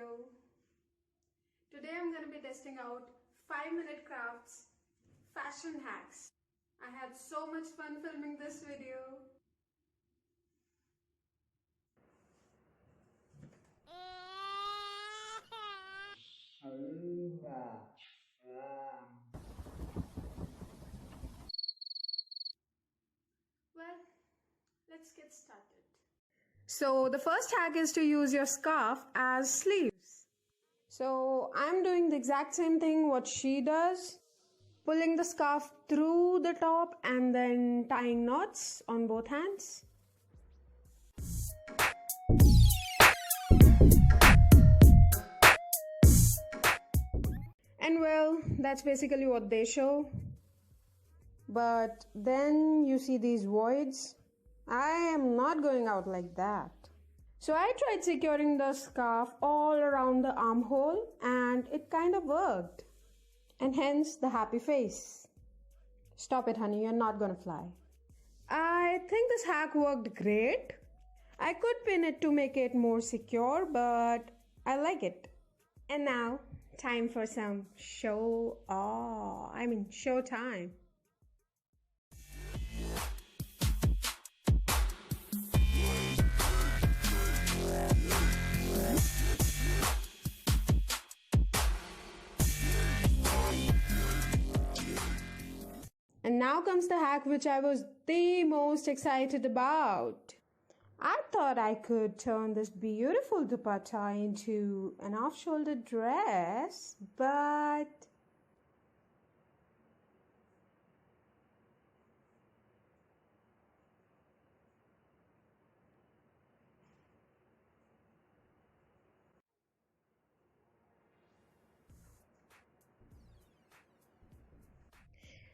video. Today I'm going to be testing out 5-minute crafts fashion hacks. I had so much fun filming this video. Well, let's get started. So the first hack is to use your scarf as sleeves. So I'm doing the exact same thing what she does, pulling the scarf through the top and then tying knots on both hands. And well, that's basically what they show. But then you see these voids. I am not going out like that. So I tried securing the scarf all around the armhole and it kind of worked. And hence the happy face. Stop it, honey, you're not gonna fly. I think this hack worked great. I could pin it to make it more secure, but I like it. And now, time for some show time. And now comes the hack which I was the most excited about. I thought I could turn this beautiful dupatta into an off-shoulder dress, but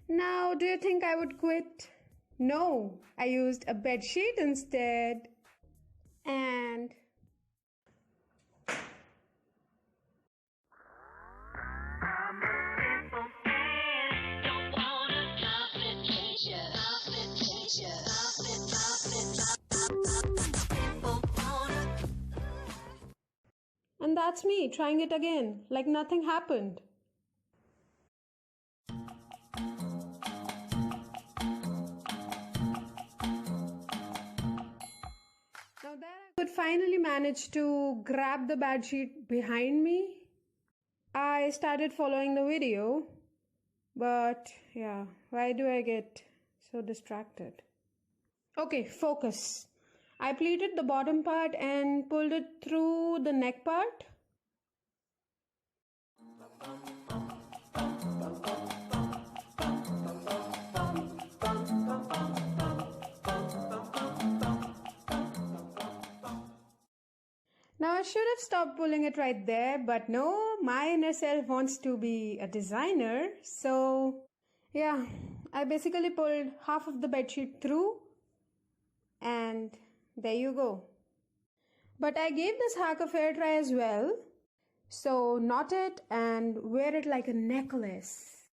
now, do you think I would quit? No, I used a bedsheet instead. And that's me trying it again, like nothing happened. Now that I could finally manage to grab the bedsheet behind me, I started following the video, but yeah, why do I get so distracted? Okay, focus. I pleated the bottom part and pulled it through the neck part. Now I should have stopped pulling it right there, but no, my inner self wants to be a designer. So yeah, I basically pulled half of the bedsheet through and there you go. But I gave this hack a fair try as well. So knot it and wear it like a necklace.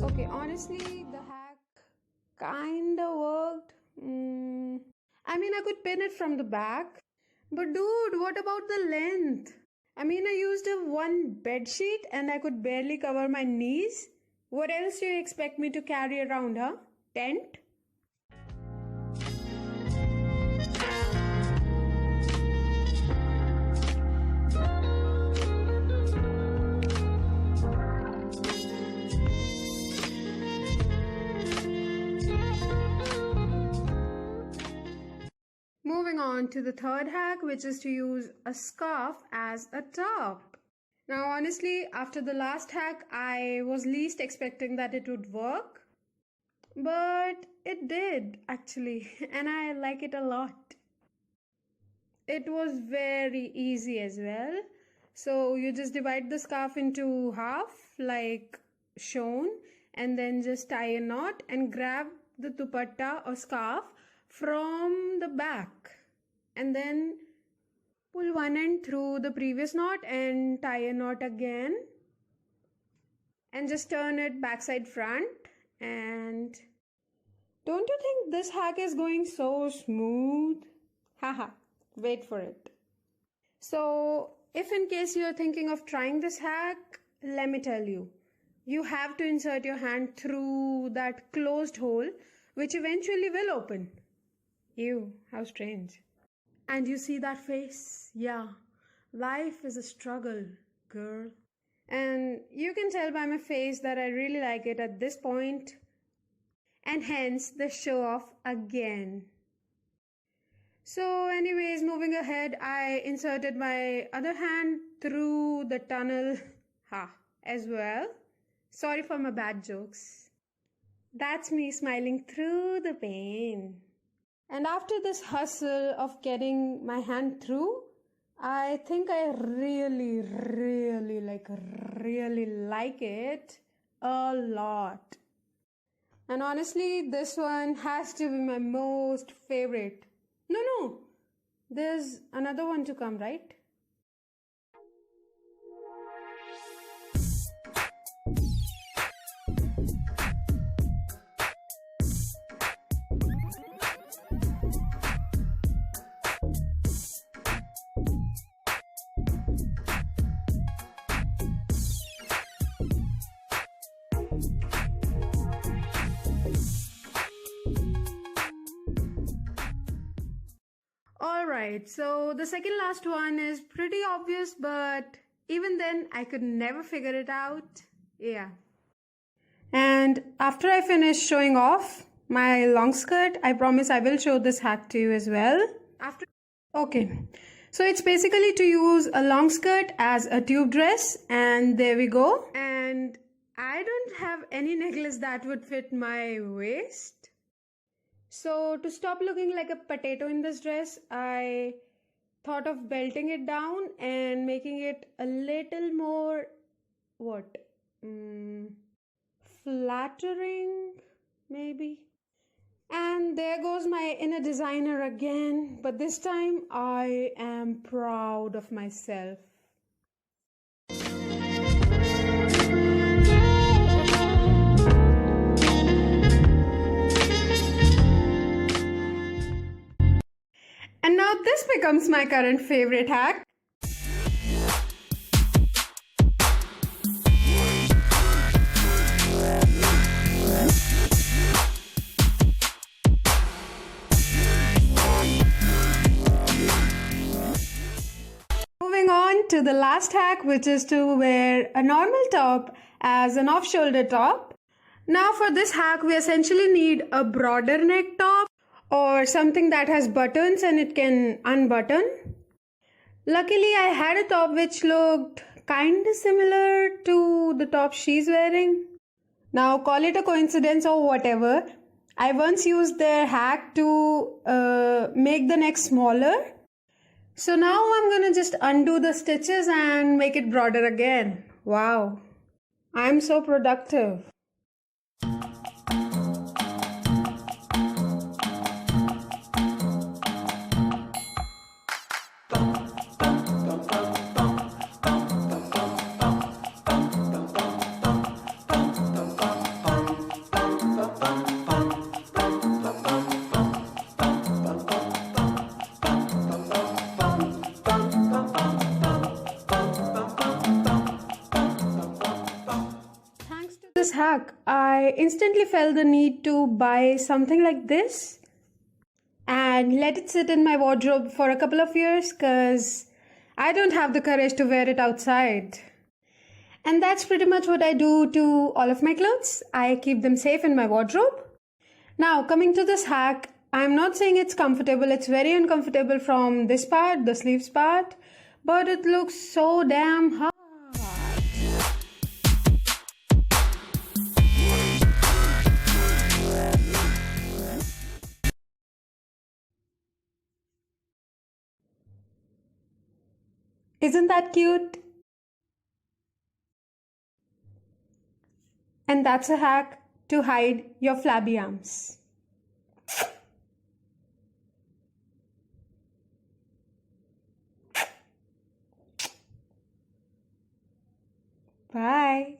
Okay, honestly, the hack kinda worked. I mean, I could pin it from the back. But dude, what about the length? I mean, I used one bed sheet and I could barely cover my knees. What else do you expect me to carry around, huh? Tent? Moving on to the third hack, which is to use a scarf as a top. Now honestly, after the last hack, I was least expecting that it would work. But it did actually, and I like it a lot. It was very easy as well. So you just divide the scarf into half like shown and then just tie a knot and grab the dupatta or scarf from the back and then pull one end through the previous knot and tie a knot again and just turn it backside front And don't you think this hack is going so smooth? Haha, wait for it. So, if in case you're thinking of trying this hack, let me tell you, you have to insert your hand through that closed hole, which eventually will open. Ew, how strange. And you see that face? Yeah, life is a struggle, girl. And you can tell by my face that I really like it at this point, and hence the show off again. So anyways, moving ahead, I inserted my other hand through the tunnel as well. Sorry for my bad jokes. That's me smiling through the pain. And after this hustle of getting my hand through, I think I really like it a lot. And honestly, this one has to be my most favorite. No, there's another one to come, right? Alright, so the second last one is pretty obvious, but even then I could never figure it out. Yeah. And after I finish showing off my long skirt, I promise I will show this hack to you as well. Okay, so it's basically to use a long skirt as a tube dress, and there we go. And I don't have any necklace that would fit my waist. So to stop looking like a potato in this dress, I thought of belting it down and making it a little more, flattering, maybe. And there goes my inner designer again, but this time I am proud of myself. And now this becomes my current favorite hack. Moving on to the last hack, which is to wear a normal top as an off-shoulder top. Now for this hack, we essentially need a broader neck top or something that has buttons and it can unbutton. Luckily, I had a top which looked kind of similar to the top she's wearing. Now, call it a coincidence or whatever. I once used their hack to make the neck smaller. So now I'm gonna just undo the stitches and make it broader again. Wow, I'm so productive. This hack, I instantly felt the need to buy something like this and let it sit in my wardrobe for a couple of years because I don't have the courage to wear it outside. And that's pretty much what I do to all of my clothes. I keep them safe in my wardrobe. Now, coming to this hack, I'm not saying it's comfortable. It's very uncomfortable from this part, the sleeves part, but it looks so damn hot. Isn't that cute? And that's a hack to hide your flabby arms. Bye.